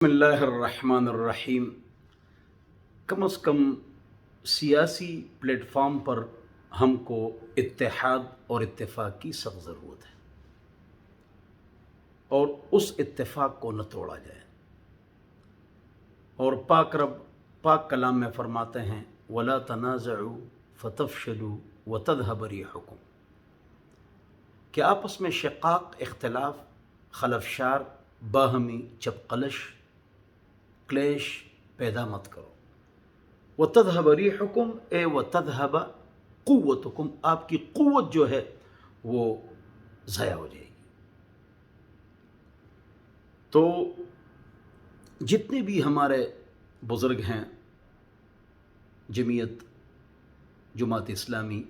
بسم اللہ الرحمن الرحیم۔ کم از کم سیاسی پلیٹ فارم پر ہم کو اتحاد اور اتفاق کی سخت ضرورت ہے، اور اس اتفاق کو نہ توڑا جائے۔ اور پاک رب پاک کلام میں فرماتے ہیں وَلَا تَنَازَعُوا فَتَفْشَلُوا وَتَذْهَبَ رِيحُكُمْ، کہ آپس میں شقاق، اختلاف، خلفشار، باہمی چپقلش، کلیش پیدا مت کرو۔ وَتَذْهَبَ رِيحُكُمْ اے وَتَذْهَبَ قُوَّتُكُمْ، آپ کی قوت جو ہے وہ ضائع ہو جائے گی۔ تو جتنے بھی ہمارے بزرگ ہیں، جمعیت، جماعت اسلامی،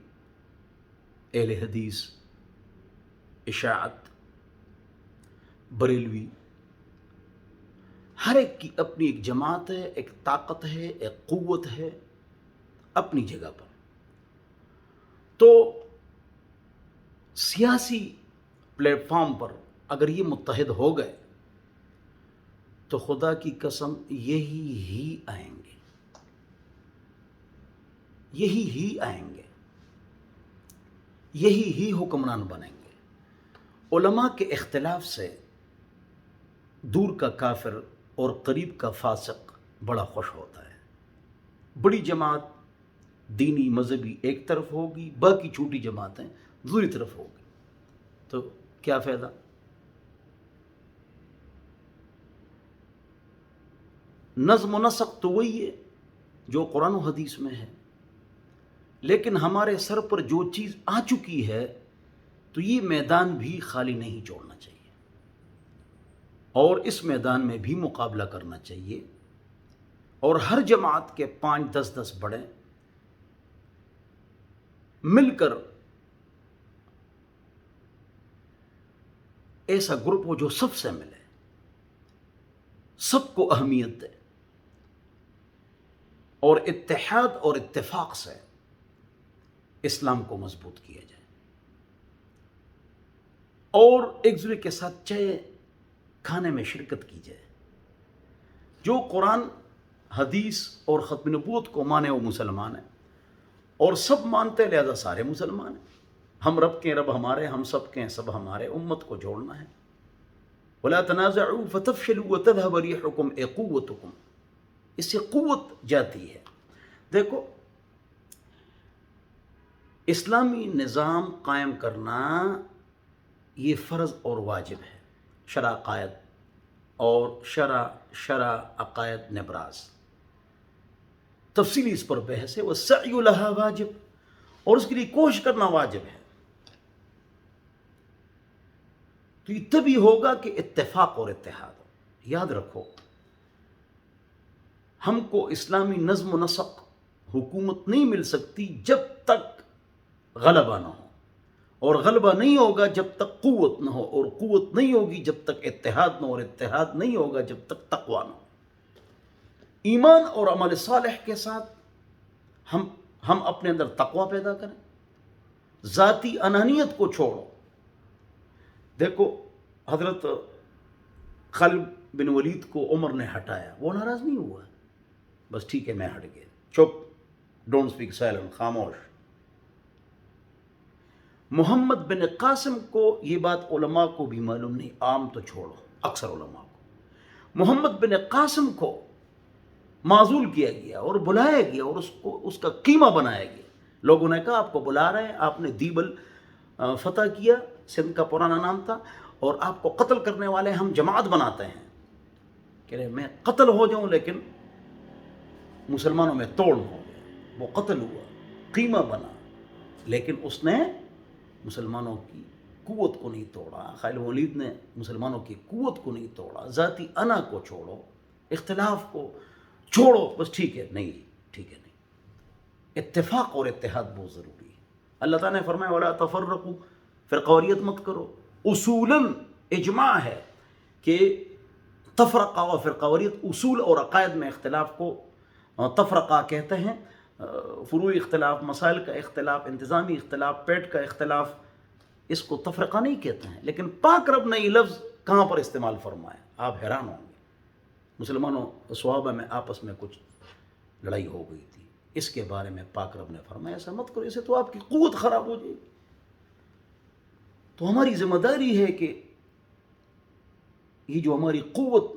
اہل حدیث، اشاعت، بریلوی، ہر ایک کی اپنی ایک جماعت ہے، ایک طاقت ہے، ایک قوت ہے اپنی جگہ پر۔ تو سیاسی پلیٹ فارم پر اگر یہ متحد ہو گئے تو خدا کی قسم یہی آئیں گے، یہی آئیں گے، یہی حکمران بنیں گے۔ علماء کے اختلاف سے دور کا کافر اور قریب کا فاسق بڑا خوش ہوتا ہے۔ بڑی جماعت دینی مذہبی ایک طرف ہوگی، باقی چھوٹی جماعتیں دوسری طرف ہوگی، تو کیا فائدہ؟ نظم و نسق تو وہی ہے جو قرآن و حدیث میں ہے، لیکن ہمارے سر پر جو چیز آ چکی ہے تو یہ میدان بھی خالی نہیں چھوڑنا چاہیے، اور اس میدان میں بھی مقابلہ کرنا چاہیے، اور ہر جماعت کے 5-10 بڑے مل کر ایسا گروپ ہو جو سب سے ملے، سب کو اہمیت دے، اور اتحاد اور اتفاق سے اسلام کو مضبوط کیا جائے، اور ایک دوسرے کے ساتھ چائے کھانے میں شرکت کی جائے۔ جو قرآن، حدیث اور ختم نبوت کو مانے وہ مسلمان ہیں، اور سب مانتے لہذا سارے مسلمان ہیں۔ ہم رب کے رب ہمارے، ہم سب کے سب ہمارے، امت کو جوڑنا ہے۔ وَلَا تَنَازَعُوا فَتَفْشَلُوا وَتَذْهَبَ رِيحُكُمْ اے قوتکم، اس سے قوت جاتی ہے۔ دیکھو، اسلامی نظام قائم کرنا یہ فرض اور واجب ہے، شرع عقائد اور شرع عقائد نبراز، تفصیلی اس پر بحث ہے۔ وَالسَّعْيُ لَهَا واجب، اور اس کے لیے کوشش کرنا واجب ہے۔ تو یہ تبھی ہوگا کہ اتفاق اور اتحاد ہو۔ یاد رکھو، ہم کو اسلامی نظم و نسق حکومت نہیں مل سکتی جب تک غلبہ نہ ہو، اور غلبہ نہیں ہوگا جب تک قوت نہ ہو، اور قوت نہیں ہوگی جب تک اتحاد نہ ہو، اور اتحاد نہیں ہوگا جب تک تقویٰ نہ ہو۔ ایمان اور عمل صالح کے ساتھ ہم اپنے اندر تقویٰ پیدا کریں، ذاتی انانیت کو چھوڑو۔ دیکھو، حضرت خالد بن ولید کو عمر نے ہٹایا، وہ ناراض نہیں ہوا، بس ٹھیک ہے میں ہٹ گیا، چپ، ڈونٹ سپیک، سائلنٹ، خاموش۔ محمد بن قاسم کو یہ بات علماء کو بھی معلوم نہیں، عام تو چھوڑو، اکثر علماء کو، محمد بن قاسم کو معزول کیا گیا اور بلایا گیا، اور اس کا قیمہ بنایا گیا۔ لوگوں نے کہا آپ کو بلا رہے ہیں، آپ نے دیبل فتح کیا، سندھ کا پرانا نام تھا، اور آپ کو قتل کرنے والے ہم جماعت بناتے ہیں۔ کہہ رہے میں قتل ہو جاؤں لیکن مسلمانوں میں توڑ ہو گیا۔ وہ قتل ہوا، قیمہ بنا، لیکن اس نے مسلمانوں کی قوت کو نہیں توڑا۔ خالد ولید نے مسلمانوں کی قوت کو نہیں توڑا۔ ذاتی انا کو چھوڑو، اختلاف کو چھوڑو، بس ٹھیک ہے نہیں، ٹھیک ہے نہیں۔ اتفاق اور اتحاد بہت ضروری ہے۔ اللہ تعالیٰ نے فرمایا وَلَا تَفَرَّقُوا، فرقواریت مت کرو۔ اصولاً اجماع ہے کہ تفرقہ و فرقواریت اصول اور عقائد میں اختلاف کو تفرقہ کہتے ہیں۔ فروعی اختلاف، مسائل کا اختلاف، انتظامی اختلاف، پیٹ کا اختلاف، اس کو تفرقہ نہیں کہتے ہیں، لیکن پاک رب نے یہ لفظ کہاں پر استعمال فرمایا، آپ حیران ہوں گے۔ مسلمانوں صحابہ میں آپس میں کچھ لڑائی ہو گئی تھی، اس کے بارے میں پاک رب نے فرمایا ایسا مت کرو، اسے تو آپ کی قوت خراب ہو جائے گی۔ تو ہماری ذمہ داری ہے کہ یہ جو ہماری قوت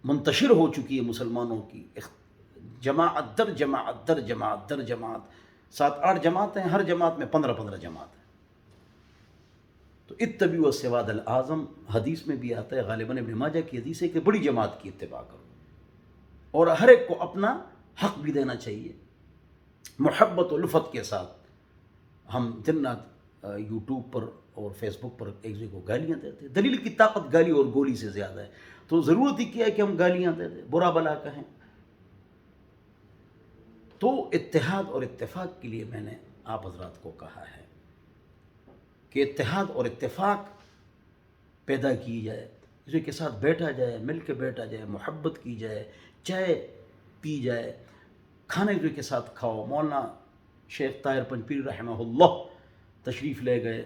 منتشر ہو چکی ہے مسلمانوں کی، جماعت در جماعت در جماعت در جماعت، 7-8 جماعتیں، ہر جماعت میں 15-15 جماعت ہیں، تو اتبعوا السواد الاعظم حدیث میں بھی آتا ہے، غالباً ابن ماجہ کی حدیث ہے کہ بڑی جماعت کی اتباع کرو، اور ہر ایک کو اپنا حق بھی دینا چاہیے، محبت و لفت کے ساتھ۔ ہم دن رات یوٹیوب پر اور فیس بک پر ایک دوسرے کو گالیاں دیتے ہیں، دلیل کی طاقت گالی اور گولی سے زیادہ ہے، تو ضرورت ہی کیا ہے کہ ہم گالیاں دے دیں، برا بلا کہیں۔ تو اتحاد اور اتفاق کے لیے میں نے آپ حضرات کو کہا ہے کہ اتحاد اور اتفاق پیدا کی جائے، دوسرے کے ساتھ بیٹھا جائے، مل کے بیٹھا جائے، محبت کی جائے، چائے پی جائے، کھانا ایک دوسرے کے ساتھ کھاؤ۔ مولانا شیخ طاہر پنجپیری رحمہ اللہ تشریف لے گئے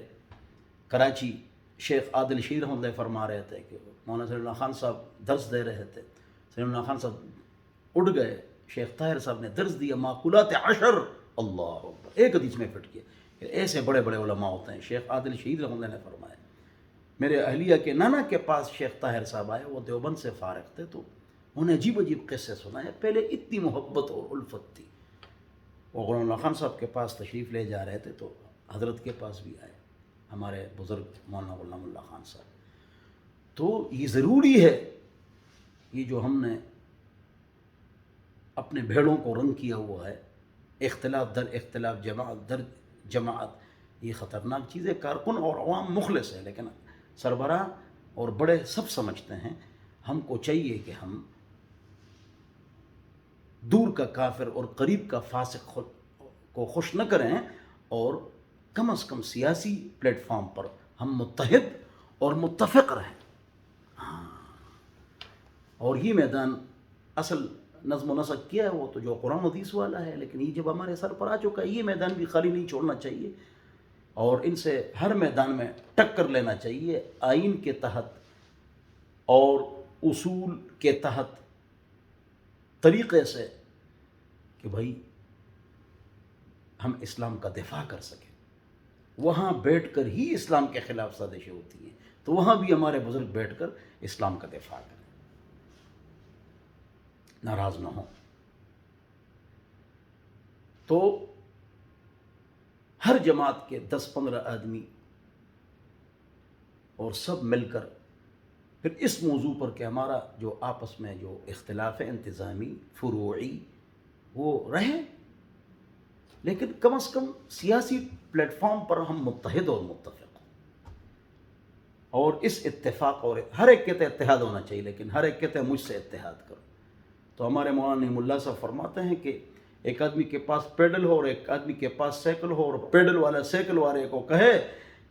کراچی، شیخ عادل شیر رحمۃ اللہ فرما رہے تھے کہ مولانا سلیم اللہ خان صاحب درس دے رہے تھے، سلیم اللہ خان صاحب اٹھ گئے، شیخ طاہر صاحب نے درس دیا معقولات عشر، اللہ اکبر، ایک حدیث میں فٹ کیا کہ ایسے بڑے بڑے علماء ہوتے ہیں۔ شیخ عادل شہید رحمۃ اللہ نے فرمایا، میرے اہلیہ کے نانا کے پاس شیخ طاہر صاحب آئے، وہ دیوبند سے فارغ تھے، تو انہیں عجیب عجیب قصے سنائے، پہلے اتنی محبت اور الفت تھی۔ وہ غلام اللہ خان صاحب کے پاس تشریف لے جا رہے تھے تو حضرت کے پاس بھی آئے ہمارے بزرگ مولانا غلام اللہ خان صاحب۔ تو یہ ضروری ہے، یہ جو ہم نے اپنے بھیڑوں کو رنگ کیا ہوا ہے، اختلاف در اختلاف، جماعت در جماعت، یہ خطرناک چیز ہے۔ کارکن اور عوام مخلص ہے، لیکن سربراہ اور بڑے سب سمجھتے ہیں۔ ہم کو چاہیے کہ ہم دور کا کافر اور قریب کا فاسق کو خوش نہ کریں، اور کم از کم سیاسی پلیٹ فارم پر ہم متحد اور متفق رہیں۔ اور یہ میدان اصل نظم و نسق کیا ہے وہ تو جو قرآن حدیث والا ہے، لیکن یہ جب ہمارے سر پر آ چکا ہے، یہ میدان بھی خالی نہیں چھوڑنا چاہیے، اور ان سے ہر میدان میں ٹکر لینا چاہیے، آئین کے تحت اور اصول کے تحت، طریقے سے کہ بھائی ہم اسلام کا دفاع کر سکیں۔ وہاں بیٹھ کر ہی اسلام کے خلاف سازشیں ہوتی ہیں، تو وہاں بھی ہمارے بزرگ بیٹھ کر اسلام کا دفاع کریں، ناراض نہ ہوں۔ تو ہر جماعت کے 10-15 آدمی اور سب مل کر پھر اس موضوع پر کہ ہمارا جو آپس میں جو اختلاف ہے انتظامی فروعی وہ رہے، لیکن کم از کم سیاسی پلیٹ فارم پر ہم متحد اور متفق ہوں، اور اس اتفاق، اور ہر ایک کہتے اتحاد ہونا چاہیے، لیکن ہر ایک کہتے مجھ سے اتحاد کرو۔ تو ہمارے مولانا نعیم اللہ صاحب فرماتے ہیں کہ ایک آدمی کے پاس پیڈل ہو اور ایک آدمی کے پاس سائیکل ہو، اور پیڈل والا سائیکل والے کو کہے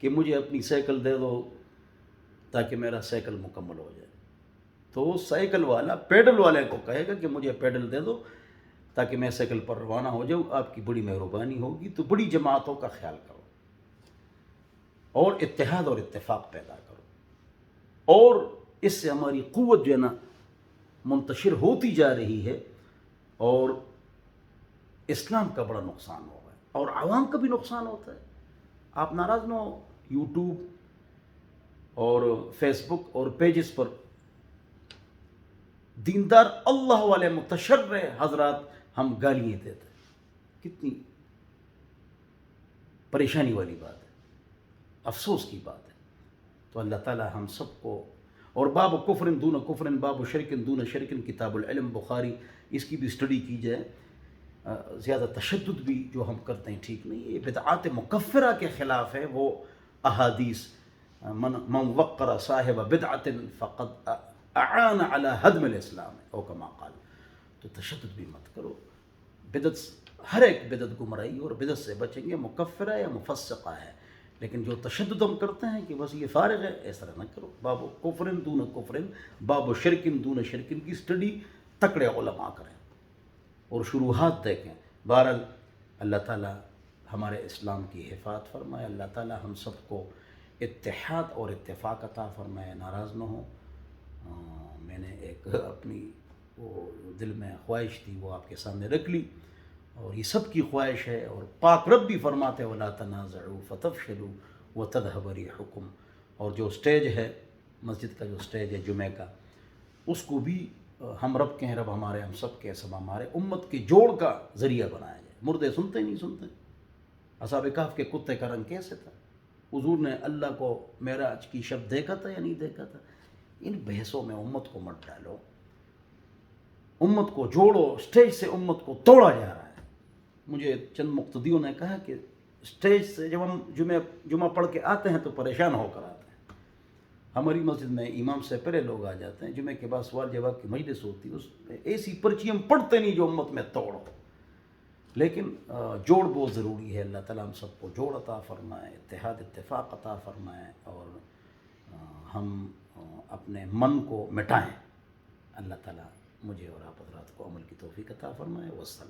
کہ مجھے اپنی سائیکل دے دو تاکہ میرا سائیکل مکمل ہو جائے، تو سائیکل والا پیڈل والے کو کہے گا کہ مجھے پیڈل دے دو تاکہ میں سائیکل پر روانہ ہو جاؤں، آپ کی بڑی مہربانی ہوگی۔ تو بڑی جماعتوں کا خیال کرو اور اتحاد اور اتفاق پیدا کرو، اور اس سے ہماری قوت جو ہے نا منتشر ہوتی جا رہی ہے، اور اسلام کا بڑا نقصان ہو رہا ہے اور عوام کا بھی نقصان ہوتا ہے۔ آپ ناراض نہ ہو، یوٹیوب اور فیس بک اور پیجز پر دیندار اللہ والے متشرع حضرات ہم گالیاں دیتے ہیں، کتنی پریشانی والی بات ہے، افسوس کی بات ہے۔ تو اللہ تعالی ہم سب کو، اور باب کفر دون کفر، باب شرک دون شرک، کتاب العلم بخاری، اس کی بھی اسٹڈی کی جائے۔ زیادہ تشدد بھی جو ہم کرتے ہیں ٹھیک نہیں، یہ بدعات مکفرہ کے خلاف ہے۔ وہ احادیث من وقر صاحب بدعت فقد اعان علی ہدم الاسلام، او کما قال۔ تو تشدد بھی مت کرو، بدعت، ہر ایک بدعت گمراہی، اور بدعت سے بچیں گے، مکفرہ یا مفسقہ ہے، لیکن جو تشدد ہم کرتے ہیں کہ بس یہ فارغ ہے، ایسا نہ کرو۔ باب کفر دون کفر، باب شرک دون شرک کی اسٹڈی تکڑے علماء کریں اور شروحات دیکھیں۔ بہرحال اللہ تعالیٰ ہمارے اسلام کی حفاظت فرمائے، اللہ تعالیٰ ہم سب کو اتحاد اور اتفاق عطا فرمائے، ناراض نہ ہوں۔ میں نے ایک اپنی وہ دل میں خواہش تھی وہ آپ کے سامنے رکھ لی، اور یہ سب کی خواہش ہے، اور پاک رب بھی فرماتے وَلَا تَنَازَعُوا فَتَفْشَلُوا وَتَذْهَبَ رِيحُكُمْ۔ اور جو سٹیج ہے مسجد کا، جو سٹیج ہے جمعہ کا، اس کو بھی ہم رب کہیں، رب ہمارے، ہم سب کے، سب ہمارے، امت کے جوڑ کا ذریعہ بنایا جائے۔ مردے سنتے نہیں سنتے؟ اصحاب کہف کے کتے کا رنگ کیسے تھا؟ حضور نے اللہ کو معراج کی شب دیکھا تھا یا نہیں دیکھا تھا؟ ان بحثوں میں امت کو مت ڈالو، امت کو جوڑو۔ سٹیج سے امت کو توڑا جا رہا ہے۔ مجھے چند مقتدیوں نے کہا کہ سٹیج سے جب ہم جمعہ پڑھ کے آتے ہیں تو پریشان ہو کر آتے ہیں۔ ہماری مسجد میں امام سے پہلے لوگ آ جاتے ہیں، جمعے کے بعد سوال جواب کی مجلس ہوتی ہے، اس میں ایسی پرچی ہم پڑھتے نہیں جو امت میں توڑ ہو۔ لیکن جوڑ بہت ضروری ہے۔ اللہ تعالیٰ ہم سب کو جوڑ عطا فرمائے، اتحاد اتفاق عطا فرمائے، اور ہم اپنے من کو مٹائیں۔ اللہ تعالیٰ مجھے اور آپ حضرات کو عمل کی توفیق عطا فرمائے۔ والسلام۔